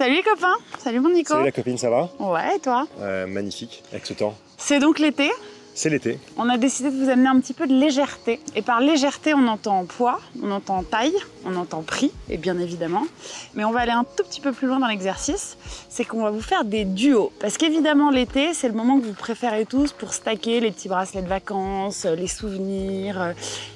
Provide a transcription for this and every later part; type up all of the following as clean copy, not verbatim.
Salut les copains. Salut mon Nico. Salut la copine, ça va? Ouais, et toi? Magnifique, avec ce temps. C'est donc l'été. C'est l'été. On a décidé de vous amener un petit peu de légèreté. Et par légèreté, on entend poids, on entend taille, on entend prix, et bien évidemment. Mais on va aller un tout petit peu plus loin dans l'exercice. C'est qu'on va vous faire des duos. Parce qu'évidemment, l'été, c'est le moment que vous préférez tous pour stacker les petits bracelets de vacances, les souvenirs,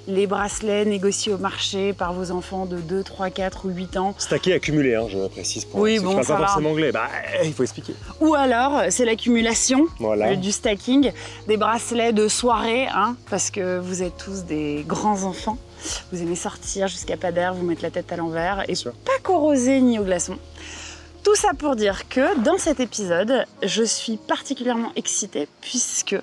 les bracelets négociés au marché par vos enfants de 2, 3, 4 ou 8 ans. Stacké, accumulé, hein, je précise. Pour oui, ceux bon, qui parlent ça pas va. forcément anglais, bah, il faut expliquer. Ou alors, c'est l'accumulation Voilà. du stacking, des bracelets de soirée, hein, parce que vous êtes tous des grands enfants. Vous aimez sortir jusqu'à pas d'air, vous mettre la tête à l'envers et pas qu'au rosé ni au glaçon. Tout ça pour dire que dans cet épisode, je suis particulièrement excitée puisque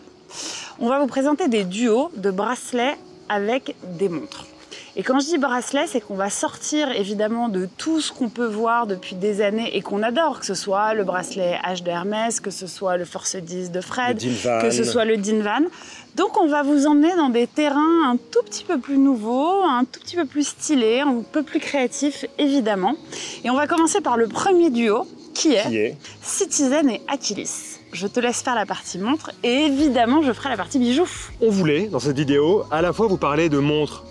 on va vous présenter des duos de bracelets avec des montres. Et quand je dis bracelet, c'est qu'on va sortir évidemment de tout ce qu'on peut voir depuis des années et qu'on adore, que ce soit le bracelet H de Hermès, que ce soit le Force 10 de Fred, que ce soit le Dinvan. Donc on va vous emmener dans des terrains un tout petit peu plus nouveaux, un tout petit peu plus stylés, un peu plus créatifs évidemment. Et on va commencer par le premier duo qui est Citizen et Achilles. Je te laisse faire la partie montre et évidemment je ferai la partie bijoux. On voulait, dans cette vidéo, à la fois vous parler de montres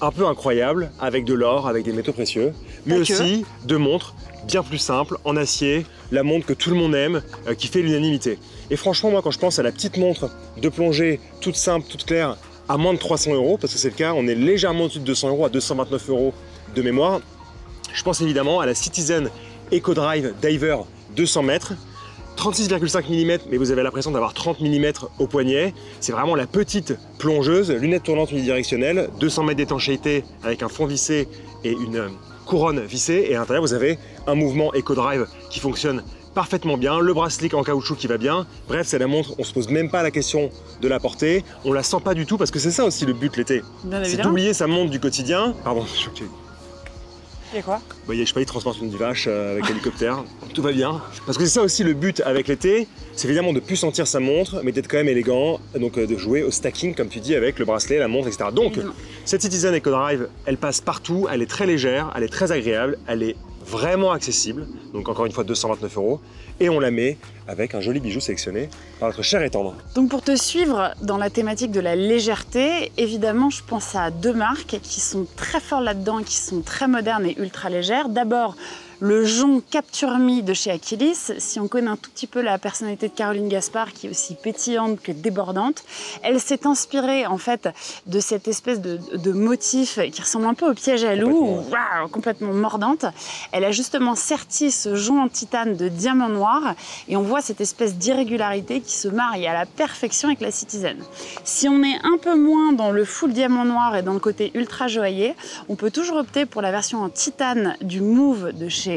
un peu incroyables, avec de l'or, avec des métaux précieux, mais aussi de montres bien plus simples, en acier, la montre que tout le monde aime, qui fait l'unanimité. Et franchement, moi, quand je pense à la petite montre de plongée, toute simple, toute claire, à moins de 300 €, parce que c'est le cas, on est légèrement au-dessus de 200 €, à 229 € de mémoire, je pense évidemment à la Citizen EcoDrive Diver 200 mètres, 36,5 mm, mais vous avez l'impression d'avoir 30 mm au poignet. C'est vraiment la petite plongeuse, lunettes tournantes unidirectionnelles, 200 mètres d'étanchéité avec un fond vissé et une couronne vissée. Et à l'intérieur, vous avez un mouvement EcoDrive qui fonctionne parfaitement bien, le bracelet en caoutchouc qui va bien. Bref, c'est la montre, on se pose même pas la question de la porter. On la sent pas du tout parce que c'est ça aussi le but l'été. C'est d'oublier sa montre du quotidien. Pardon, je suis choqué. Et quoi? Bah, je sais pas, il transporte une vache avec l'hélicoptère, tout va bien. Parce que c'est ça aussi le but avec l'été, c'est évidemment de plus sentir sa montre, mais d'être quand même élégant, donc de jouer au stacking, comme tu dis, avec le bracelet, la montre, etc. Donc, cette Citizen EcoDrive, elle passe partout, elle est très légère, elle est très agréable, elle est vraiment accessible, donc encore une fois 229 €, et on la met avec un joli bijou sélectionné par notre cher et tendre. Donc pour te suivre dans la thématique de la légèreté, évidemment je pense à deux marques qui sont très fortes là-dedans, qui sont très modernes et ultra légères. D'abord le jonc Capture Me de chez Achilles. Si on connaît un tout petit peu la personnalité de Caroline Gaspard, qui est aussi pétillante que débordante, elle s'est inspirée en fait de cette espèce de motif qui ressemble un peu au piège à loup, complètement mordante. Elle a justement serti ce jonc en titane de diamant noir et on voit cette espèce d'irrégularité qui se marie à la perfection avec la Citizen. Si on est un peu moins dans le full diamant noir et dans le côté ultra joaillier, on peut toujours opter pour la version en titane du Move de chez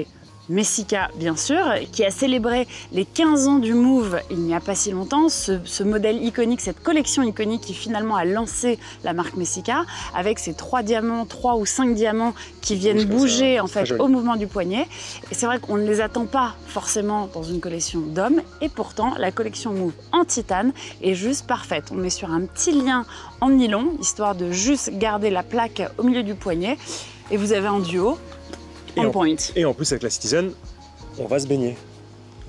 Messica, bien sûr, qui a célébré les 15 ans du Move il n'y a pas si longtemps, ce modèle iconique, cette collection iconique qui finalement a lancé la marque Messica, avec ces 3 ou 5 diamants qui viennent bouger en fait au mouvement du poignet. Et c'est vrai qu'on ne les attend pas forcément dans une collection d'hommes, et pourtant la collection Move en titane est juste parfaite. On met sur un petit lien en nylon, histoire de juste garder la plaque au milieu du poignet, et vous avez un duo. Et en plus, avec la Citizen, on va se baigner.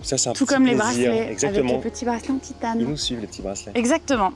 Ça, c'est un tout petit comme les plaisir. bracelets, exactement. avec les petits bracelets en titane. Ils nous suivent, les petits bracelets. Exactement.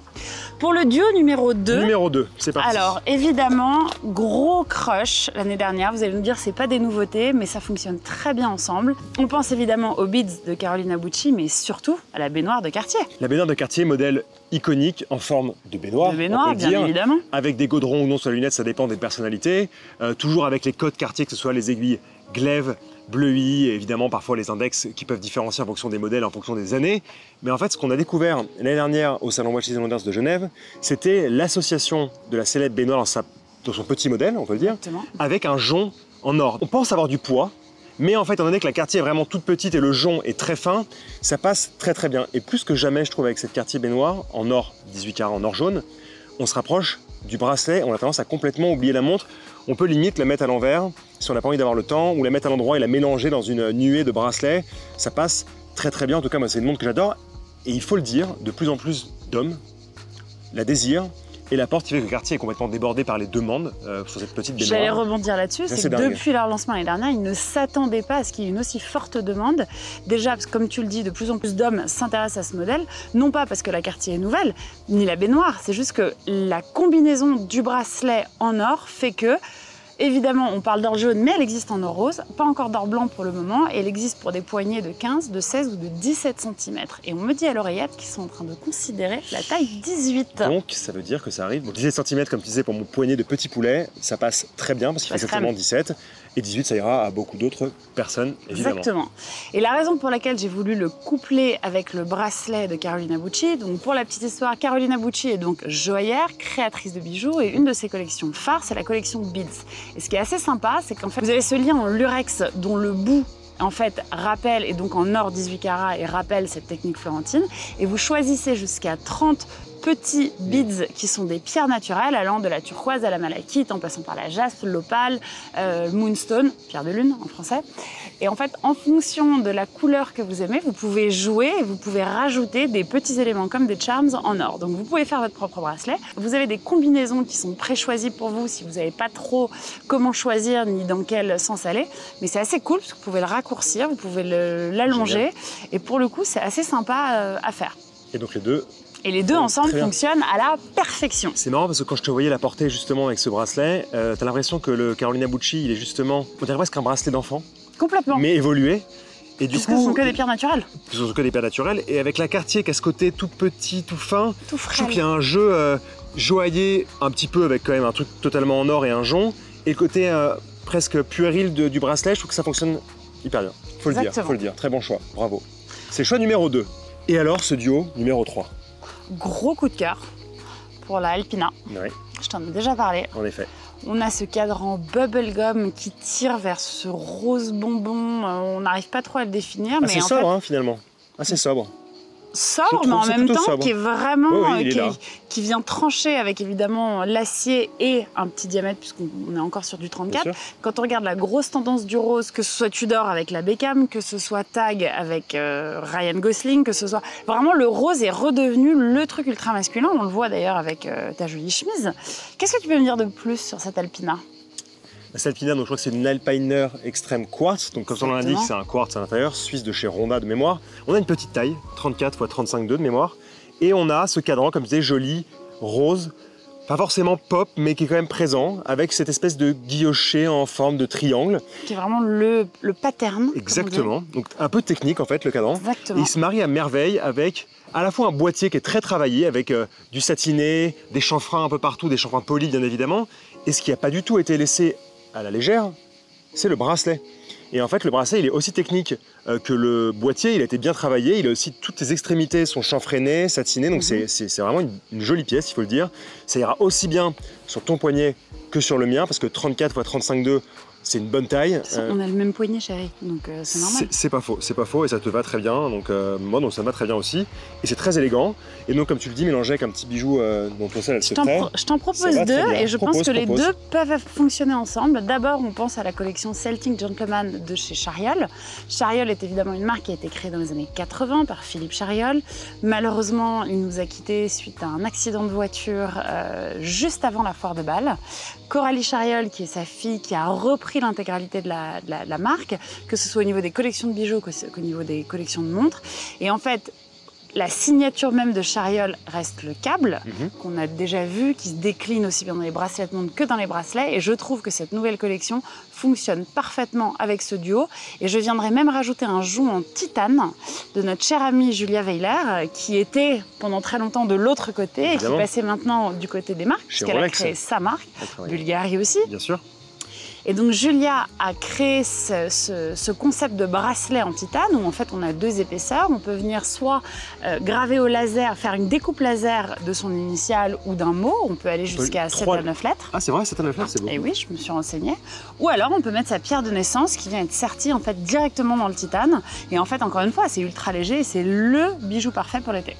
Pour le duo numéro 2. Numéro 2, c'est parti. Alors, évidemment, gros crush l'année dernière. Vous allez nous dire, c'est pas des nouveautés, mais ça fonctionne très bien ensemble. On pense évidemment aux beads de Carolina Bucci, mais surtout à la baignoire de Cartier. La baignoire de Cartier, modèle iconique en forme de baignoire, on peut le dire, bien évidemment. Avec des godrons ou non sur les lunettes, ça dépend des personnalités. Toujours avec les codes Cartier, que ce soit les aiguilles glaive, bleuie, et évidemment parfois les index qui peuvent différencier en fonction des modèles, en fonction des années. Mais en fait, ce qu'on a découvert l'année dernière au salon Watches & Wonders de Genève, c'était l'association de la célèbre baignoire dans son petit modèle, on peut le dire, avec un jonc en or. On pense avoir du poids, mais en fait, étant donné que la Cartier est vraiment toute petite et le jonc est très fin, ça passe très très bien. Et plus que jamais, je trouve, avec cette Cartier baignoire en or 18 carats, en or jaune, on se rapproche du bracelet, on a tendance à complètement oublier la montre. On peut limite la mettre à l'envers, si on n'a pas envie d'avoir le temps, ou la mettre à l'endroit et la mélanger dans une nuée de bracelets. Ça passe très très bien, en tout cas moi c'est une montre que j'adore. Et il faut le dire, de plus en plus d'hommes la désirent, Et la porte qui fait que Cartier est complètement débordé par les demandes sur cette petite baignoire. J'allais rebondir là-dessus, c'est que depuis leur lancement l'année dernière, ils ne s'attendaient pas à ce qu'il y ait une aussi forte demande. Déjà, parce que comme tu le dis, de plus en plus d'hommes s'intéressent à ce modèle, non pas parce que la Cartier est nouvelle, ni la baignoire, c'est juste que la combinaison du bracelet en or fait que, évidemment, on parle d'or jaune, mais elle existe en or rose, pas encore d'or blanc pour le moment, et elle existe pour des poignées de 15, de 16 ou de 17 cm. Et on me dit à l'oreillette qu'ils sont en train de considérer la taille 18. Donc, ça veut dire que ça arrive. Donc, 17 cm, comme tu disais, pour mon poignet de petit poulet, ça passe très bien parce qu'il fait exactement 17. Et 18, ça ira à beaucoup d'autres personnes, évidemment. Exactement. Et la raison pour laquelle j'ai voulu le coupler avec le bracelet de Carolina Bucci, donc pour la petite histoire, Carolina Bucci est donc joaillère, créatrice de bijoux, et une de ses collections phares, c'est la collection Beads. Et ce qui est assez sympa, c'est qu'en fait, vous avez ce lien en lurex dont le bout en fait rappelle, et donc en or 18 carats, et rappelle cette technique florentine, et vous choisissez jusqu'à 30 petits beads qui sont des pierres naturelles allant de la turquoise à la malachite en passant par la jaspe, l'opale, moonstone, pierre de lune en français. Et en fait, en fonction de la couleur que vous aimez, vous pouvez jouer et vous pouvez rajouter des petits éléments comme des charms en or. Donc vous pouvez faire votre propre bracelet. Vous avez des combinaisons qui sont pré-choisies pour vous si vous n'avez pas trop comment choisir ni dans quel sens aller. Mais c'est assez cool parce que vous pouvez le raccourcir, vous pouvez l'allonger. Et pour le coup, c'est assez sympa à faire. Et donc les deux... Et les deux ensemble fonctionnent à la perfection. C'est marrant parce que quand je te voyais la porter justement avec ce bracelet, t'as l'impression que le Carolina Bucci, il est justement, on dirait presque un bracelet d'enfant. Complètement. Mais évolué. Et du coup, ce sont que des pierres naturelles. Ce sont que des pierres naturelles. Et avec la Cartier qui a ce côté tout petit, tout fin, tout je trouve qu'il y a un jeu joaillier un petit peu avec quand même un truc totalement en or et un jonc. Et le côté presque puéril du bracelet, je trouve que ça fonctionne hyper bien. Faut le dire. Très bon choix. Bravo. C'est le choix numéro 2. Et alors ce duo numéro 3. Gros coup de cœur pour la Alpina. Oui. Je t'en ai déjà parlé. En effet. On a ce cadran bubblegum qui tire vers ce rose bonbon. On n'arrive pas trop à le définir. Assez sobre, hein, finalement. Assez sobre. Sobre, mais en même temps sobre. Qui est vraiment qui vient trancher avec évidemment l'acier et un petit diamètre puisqu'on est encore sur du 34. Quand on regarde la grosse tendance du rose, que ce soit Tudor avec la Beckham, que ce soit Tag avec Ryan Gosling, que ce soit vraiment le rose est redevenu le truc ultra masculin. On le voit d'ailleurs avec ta jolie chemise. Qu'est-ce que tu peux me dire de plus sur cette Alpina? Cette Alpina, donc je crois que c'est une Alpiner Extreme Quartz, donc comme son nom l'indique, c'est un quartz à l'intérieur, suisse de chez Ronda de mémoire. On a une petite taille, 34 x 35,2 de mémoire, et on a ce cadran, comme je disais, joli, rose, pas forcément pop, mais qui est quand même présent, avec cette espèce de guilloché en forme de triangle. Qui est vraiment le pattern. Exactement, donc un peu technique en fait le cadran. Exactement. Et il se marie à merveille avec à la fois un boîtier qui est très travaillé, avec du satiné, des chanfreins un peu partout, des chanfreins polis bien évidemment, et ce qui n'a pas du tout été laissé à la légère, c'est le bracelet. Et en fait, le bracelet, il est aussi technique que le boîtier, il a été bien travaillé, il a aussi toutes les extrémités sont chanfreinées, satinées, donc c'est vraiment une jolie pièce, il faut le dire. Ça ira aussi bien sur ton poignet que sur le mien, parce que 34 x 35,2, c'est une bonne taille. On a le même poignet, chérie, donc c'est normal. C'est pas faux, et ça te va très bien, donc moi, donc ça me va très bien aussi. Et c'est très élégant, et donc comme tu le dis, mélangé avec un petit bijou dont on sait elle se crée. Je t'en propose deux, et je pense que les deux peuvent fonctionner ensemble. D'abord, on pense à la collection Celtic Gentleman de chez Chariol. Chariol est évidemment une marque qui a été créée dans les années 80 par Philippe Chariol. Malheureusement, il nous a quittés suite à un accident de voiture juste avant la foire de Bâle. Coralie Chariol, qui est sa fille, qui a repris l'intégralité de la marque, que ce soit au niveau des collections de bijoux qu'au niveau des collections de montres. Et en fait, la signature même de Chariol reste le câble, qu'on a déjà vu, qui se décline aussi bien dans les bracelets de montre que dans les bracelets. Et je trouve que cette nouvelle collection fonctionne parfaitement avec ce duo. Et je viendrai même rajouter un jonc en titane de notre chère amie Julia Weiler, qui était pendant très longtemps de l'autre côté et qui passait maintenant du côté des marques, puisqu'elle a créé sa marque, Bulgari aussi. Bien sûr. Et donc Julia a créé ce concept de bracelet en titane où en fait on a deux épaisseurs. On peut venir soit graver au laser, faire une découpe laser de son initiale ou d'un mot. On peut aller jusqu'à 7 à 9 lettres. Ah c'est vrai, 7 à 9 lettres, c'est beau. Et oui, je me suis renseignée. Ou alors on peut mettre sa pierre de naissance qui vient être sertie en fait directement dans le titane. Et en fait encore une fois, c'est ultra léger et c'est le bijou parfait pour l'été.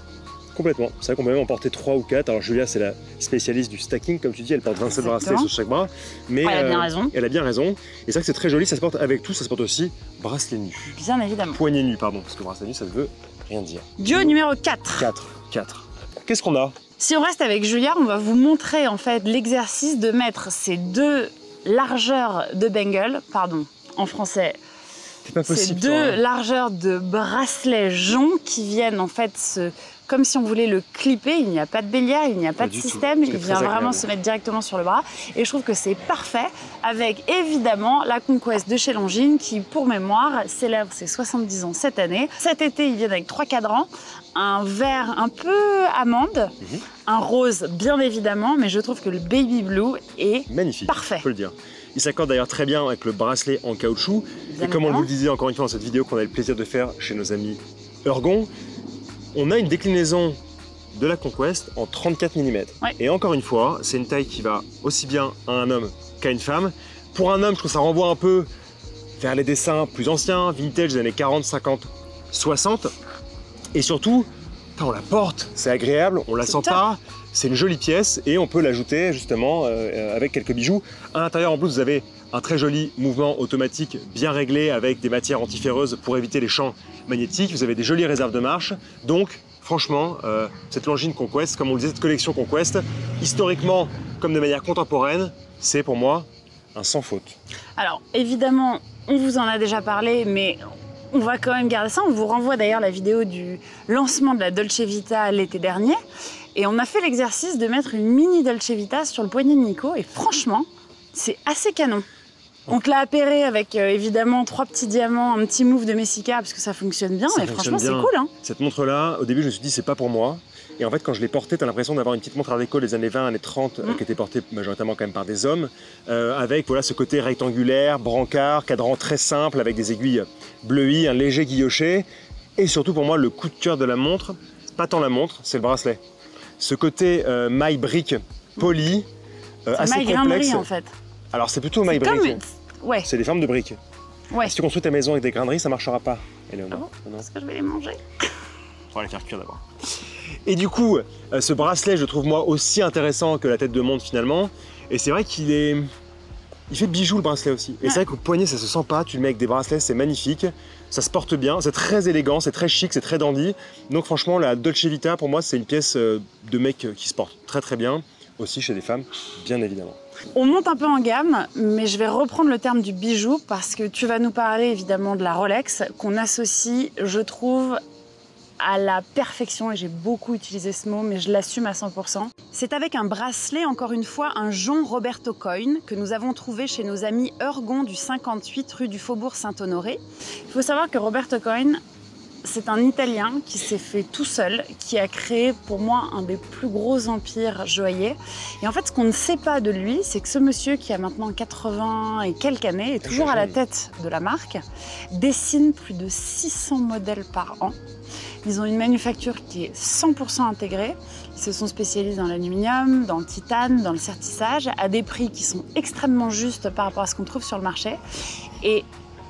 Complètement. C'est vrai qu'on peut même en porter 3 ou 4. Alors Julia, c'est la spécialiste du stacking, comme tu dis, elle porte 27 bracelets sur chaque bras. Mais elle a bien raison. Elle a bien raison. Et c'est vrai que c'est très joli, ça se porte avec tout, ça se porte aussi bracelet nu. Bien évidemment. Poignet nu, pardon, parce que bracelet nu, ça ne veut rien dire. Duo numéro 4. 4. Qu'est-ce qu'on a? Si on reste avec Julia, on va vous montrer en fait l'exercice de mettre ces deux largeurs de bangle, pardon, en français, ces deux largeurs de bracelets joncs qui viennent en fait comme si on voulait le clipper. Il n'y a pas de bélière, il n'y a pas de système, il vient vraiment se mettre directement sur le bras. Et je trouve que c'est parfait avec évidemment la Conquest de chez Longines qui, pour mémoire, célèbre ses 70 ans cette année. Cet été, ils viennent avec 3 cadrans, un vert un peu amande, un rose bien évidemment, mais je trouve que le baby blue est magnifique, parfait. Je peux le dire. Il s'accorde d'ailleurs très bien avec le bracelet en caoutchouc. Et comme on vous le disait encore une fois dans cette vidéo qu'on a le plaisir de faire chez nos amis Ergon, on a une déclinaison de la Conquest en 34 mm. Ouais. Et encore une fois, c'est une taille qui va aussi bien à un homme qu'à une femme. Pour un homme, je trouve que ça renvoie un peu vers les dessins plus anciens, vintage des années 40, 50, 60. Et surtout, on la porte, c'est agréable, on la sent pas, c'est une jolie pièce et on peut l'ajouter justement avec quelques bijoux. À l'intérieur, en plus, vous avez un très joli mouvement automatique bien réglé avec des matières antiferreuses pour éviter les champs magnétiques. Vous avez des jolies réserves de marche. Donc, franchement, cette Longines Conquest, comme on le disait, cette collection Conquest, historiquement comme de manière contemporaine, c'est pour moi un sans faute. Alors, évidemment, on vous en a déjà parlé, mais on va quand même garder ça. On vous renvoie d'ailleurs la vidéo du lancement de la Dolce Vita l'été dernier. Et on a fait l'exercice de mettre une mini Dolce Vita sur le poignet de Nico. Et franchement, c'est assez canon. On te l'a appairé avec évidemment 3 petits diamants, un petit move de Messica parce que ça fonctionne bien. Et franchement, c'est cool. Hein. Cette montre-là, au début, je me suis dit, c'est pas pour moi. Et en fait, quand je l'ai portée, tu as l'impression d'avoir une petite montre art déco des années 20, années 30, qui était portée majoritairement quand même par des hommes, avec voilà, ce côté rectangulaire, brancard, cadran très simple, avec des aiguilles bleuies, un léger guilloché. Et surtout, pour moi, le coup de cœur de la montre, pas tant la montre, c'est le bracelet. Ce côté maille brique poli, assez maille complexe. grainerie, en fait. Alors, c'est plutôt maille brique. Ouais. C'est des formes de briques. Ouais. Si tu construis ta maison avec des graineries, ça ne marchera pas. Ah bon? Est-ce que je vais les manger? On va les faire cuire d'abord. Et du coup, ce bracelet, je trouve moi aussi intéressant que la tête de montre finalement. Et c'est vrai qu'il est... Il fait bijou le bracelet aussi. Et c'est vrai qu'au poignet, ça se sent pas. Tu le mets avec des bracelets, c'est magnifique. Ça se porte bien. C'est très élégant, c'est très chic, c'est très dandy. Donc franchement, la Dolce Vita, pour moi, c'est une pièce de mec qui se porte très très bien. Aussi chez des femmes, bien évidemment. On monte un peu en gamme, mais je vais reprendre le terme du bijou parce que tu vas nous parler évidemment de la Rolex qu'on associe, je trouve, à la perfection, et j'ai beaucoup utilisé ce mot, mais je l'assume à 100%. C'est avec un bracelet, encore une fois, un jonc Roberto Coin, que nous avons trouvé chez nos amis Ergon du 58 rue du Faubourg Saint-Honoré. Il faut savoir que Roberto Coin, c'est un Italien qui s'est fait tout seul, qui a créé pour moi un des plus gros empires joailliers. Et en fait, ce qu'on ne sait pas de lui, c'est que ce monsieur qui a maintenant 80 et quelques années, est toujours à la tête de la marque, dessine plus de 600 modèles par an. Ils ont une manufacture qui est 100% intégrée. Ils se sont spécialisés dans l'aluminium, dans le titane, dans le sertissage, à des prix qui sont extrêmement justes par rapport à ce qu'on trouve sur le marché. Et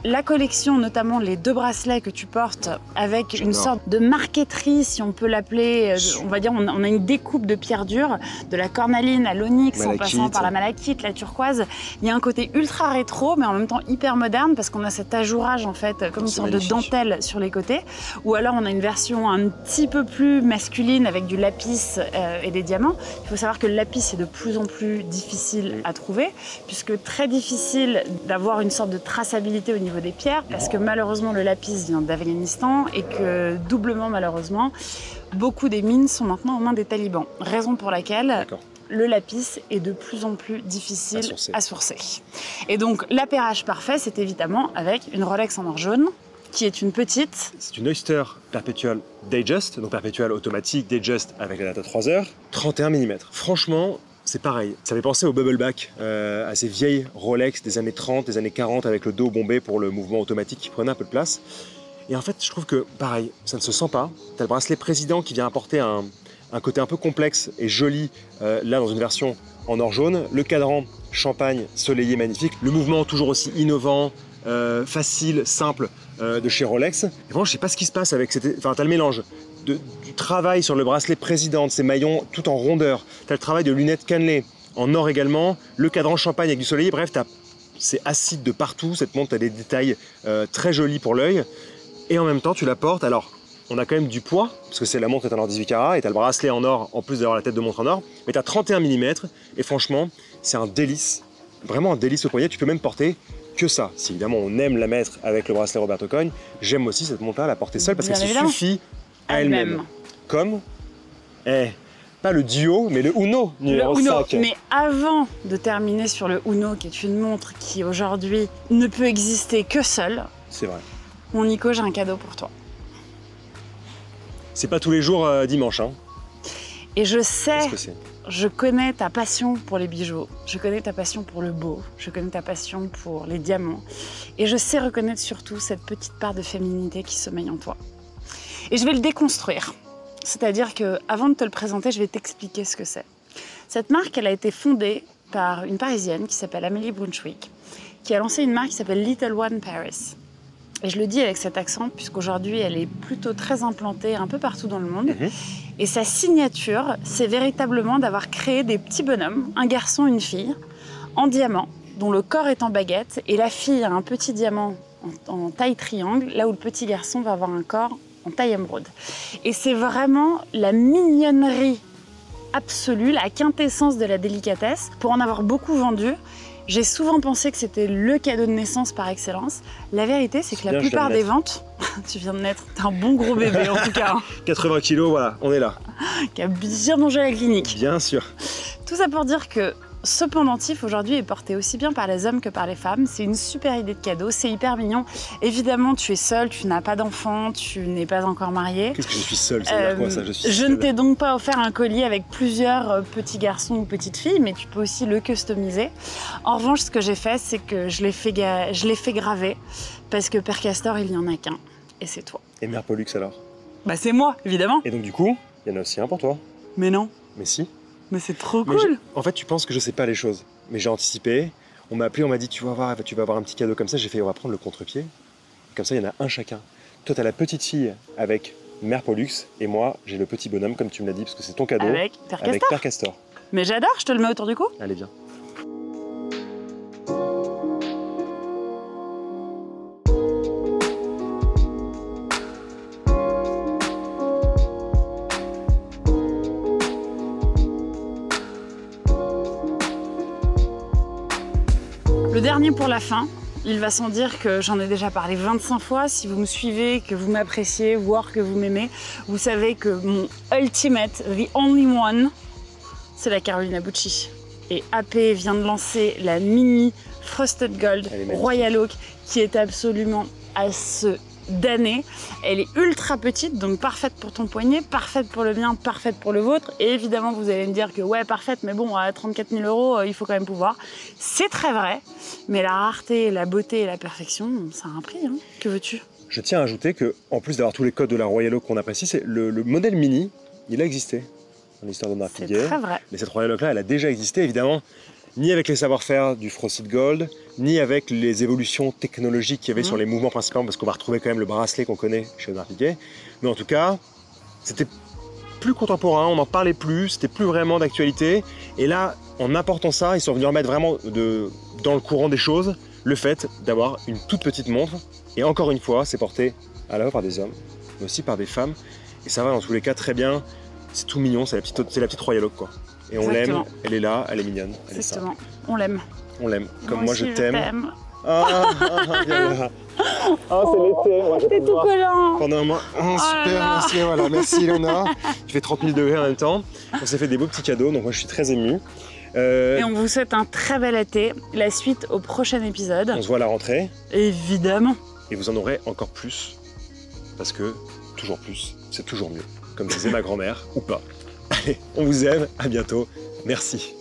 la collection, notamment les 2 bracelets que tu portes avec une sorte de marqueterie, si on peut l'appeler, on va dire, on a une découpe de pierre dure, de la cornaline à l'onyx, en passant par la malachite, la turquoise. Il y a un côté ultra rétro, mais en même temps hyper moderne, parce qu'on a cet ajourage, en fait, comme une sorte de dentelle sur les côtés. Ou alors, on a une version un petit peu plus masculine avec du lapis et des diamants. Il faut savoir que le lapis est de plus en plus difficile à trouver, puisque très difficile d'avoir une sorte de traçabilité au niveau des pierres, parce que malheureusement le lapis vient d'Afghanistan et que doublement malheureusement beaucoup des mines sont maintenant aux mains des talibans, raison pour laquelle le lapis est de plus en plus difficile à sourcer. Et donc l'appairage parfait, c'est évidemment avec une Rolex en or jaune qui est une petite... C'est une Oyster Perpetual Datejust, donc perpétuelle automatique Datejust avec la date à 3 heures, 31 mm. Franchement, c'est pareil, ça fait penser au bubbleback, à ces vieilles Rolex des années 30, des années 40 avec le dos bombé pour le mouvement automatique qui prenait un peu de place. Et en fait, je trouve que, pareil, ça ne se sent pas. Tu as le bracelet président qui vient apporter un côté un peu complexe et joli, là dans une version en or jaune. Le cadran champagne soleillé magnifique. Le mouvement toujours aussi innovant, facile, simple de chez Rolex. Et vraiment, je sais pas ce qui se passe avec cette... Enfin, tu as le mélange du travail sur le bracelet président, de ces maillons tout en rondeur. Tu as le travail de lunettes cannelées en or également, le cadran champagne avec du soleil. Bref, c'est acide de partout. Cette montre, tu as des détails très jolis pour l'œil. Et en même temps, tu la portes. Alors, on a quand même du poids, parce que la montre est en or 18 carats, et tu as le bracelet en or, en plus d'avoir la tête de montre en or, mais tu as 31 mm, et franchement, c'est un délice, vraiment un délice au poignet, tu peux même porter que ça. Si évidemment on aime la mettre avec le bracelet Roberto Coin, j'aime aussi cette montre-là la porter seule, parce qu'elle se suffit à elle-même. Comme, pas le duo, mais le Uno numéro 5. Mais avant de terminer sur le Uno, qui est une montre qui aujourd'hui ne peut exister que seule, c'est vrai. Mon Nico, j'ai un cadeau pour toi. C'est pas tous les jours dimanche, hein. Et je sais, Qu'est-ce que c'est ? Je connais ta passion pour les bijoux, je connais ta passion pour le beau, je connais ta passion pour les diamants. Et je sais reconnaître surtout cette petite part de féminité qui sommeille en toi. Et je vais le déconstruire. C'est-à-dire qu'avant de te le présenter, je vais t'expliquer ce que c'est. Cette marque, elle a été fondée par une Parisienne qui s'appelle Amélie Brunswick, qui a lancé une marque qui s'appelle Little One Paris. Et je le dis avec cet accent, puisqu'aujourd'hui, elle est plutôt très implantée un peu partout dans le monde. Et sa signature, c'est véritablement d'avoir créé des petits bonhommes, un garçon, une fille, en diamant, dont le corps est en baguette, et la fille a un petit diamant en taille triangle, là où le petit garçon va avoir un corps en taille émeraude. Et c'est vraiment la mignonnerie absolue, la quintessence de la délicatesse. Pour en avoir beaucoup vendu, j'ai souvent pensé que c'était le cadeau de naissance par excellence. La vérité, c'est que la plupart des ventes... Tu viens de naître, t'es un bon gros bébé en tout cas. 80 kilos, voilà, on est là. Qui a bien mangé à la clinique. Bien sûr. Tout ça pour dire que ce pendentif aujourd'hui est porté aussi bien par les hommes que par les femmes. C'est une super idée de cadeau, c'est hyper mignon. Évidemment, tu es seule, tu n'as pas d'enfant, tu n'es pas encore mariée. Qu'est-ce que je suis seule, ça veut dire quoi ça ? Je ne t'ai donc pas offert un collier avec plusieurs petits garçons ou petites filles, mais tu peux aussi le customiser. En revanche, ce que j'ai fait, c'est que je l'ai fait graver, parce que Père Castor, il n'y en a qu'un, et c'est toi. Et Mère Pollux alors ? Bah c'est moi, évidemment. Et donc du coup, il y en a aussi un pour toi. Mais non. Mais si. Mais c'est trop cool. En fait, tu penses que je sais pas les choses, mais j'ai anticipé. On m'a appelé, on m'a dit tu vas avoir un petit cadeau comme ça. J'ai fait on va prendre le contre-pied. Comme ça, il y en a un chacun. Toi, t'as la petite fille avec Mère Pollux et moi, j'ai le petit bonhomme comme tu me l'as dit parce que c'est ton cadeau. Avec Père Castor. Mais j'adore, je te le mets autour du cou. Allez, viens. Le dernier pour la fin, il va sans dire que j'en ai déjà parlé 25 fois. Si vous me suivez, que vous m'appréciez, voire que vous m'aimez, vous savez que mon ultimate, the only one, c'est la Carolina Bucci. Et AP vient de lancer la mini Frosted Gold Royal Oak qui est absolument à se damner. Elle est ultra petite, donc parfaite pour ton poignet, parfaite pour le mien, parfaite pour le vôtre. Et évidemment, vous allez me dire que ouais, parfaite, mais bon, à 34 000 €, il faut quand même pouvoir. C'est très vrai, mais la rareté, la beauté et la perfection, ça a un prix, hein. Que veux-tu ? Je tiens à ajouter que, en plus d'avoir tous les codes de la Royal Oak qu'on apprécie, c'est le modèle mini, il a existé dans l'histoire de Bernard Piguet. C'est très vrai. Mais cette Royal Oak-là, elle a déjà existé, évidemment, ni avec les savoir-faire du Frosted Gold, ni avec les évolutions technologiques qu'il y avait sur les mouvements principaux, parce qu'on va retrouver quand même le bracelet qu'on connaît chez Bernard Piguet. Mais en tout cas, c'était plus contemporain, on n'en parlait plus, c'était plus vraiment d'actualité. Et là, en apportant ça, ils sont venus remettre vraiment dans le courant des choses le fait d'avoir une toute petite montre. Et encore une fois, c'est porté à la fois par des hommes, mais aussi par des femmes. Et ça va dans tous les cas très bien. C'est tout mignon, c'est la petite Royal Oak, quoi. Et on l'aime, elle est là, elle est mignonne. Exactement, on l'aime. On l'aime, comme moi je t'aime. Ah, c'est l'été. t'es tout collant. Pendant un mois. Super, merci, voilà. Merci Ilona. Il fait 30 000 degrés en même temps. On s'est fait des beaux petits cadeaux, donc moi je suis très ému. Et on vous souhaite un très bel été. La suite au prochain épisode. On se voit à la rentrée. Évidemment. Et vous en aurez encore plus. Parce que toujours plus, c'est toujours mieux. Comme disait ma grand-mère, ou pas. Allez, on vous aime, à bientôt. Merci.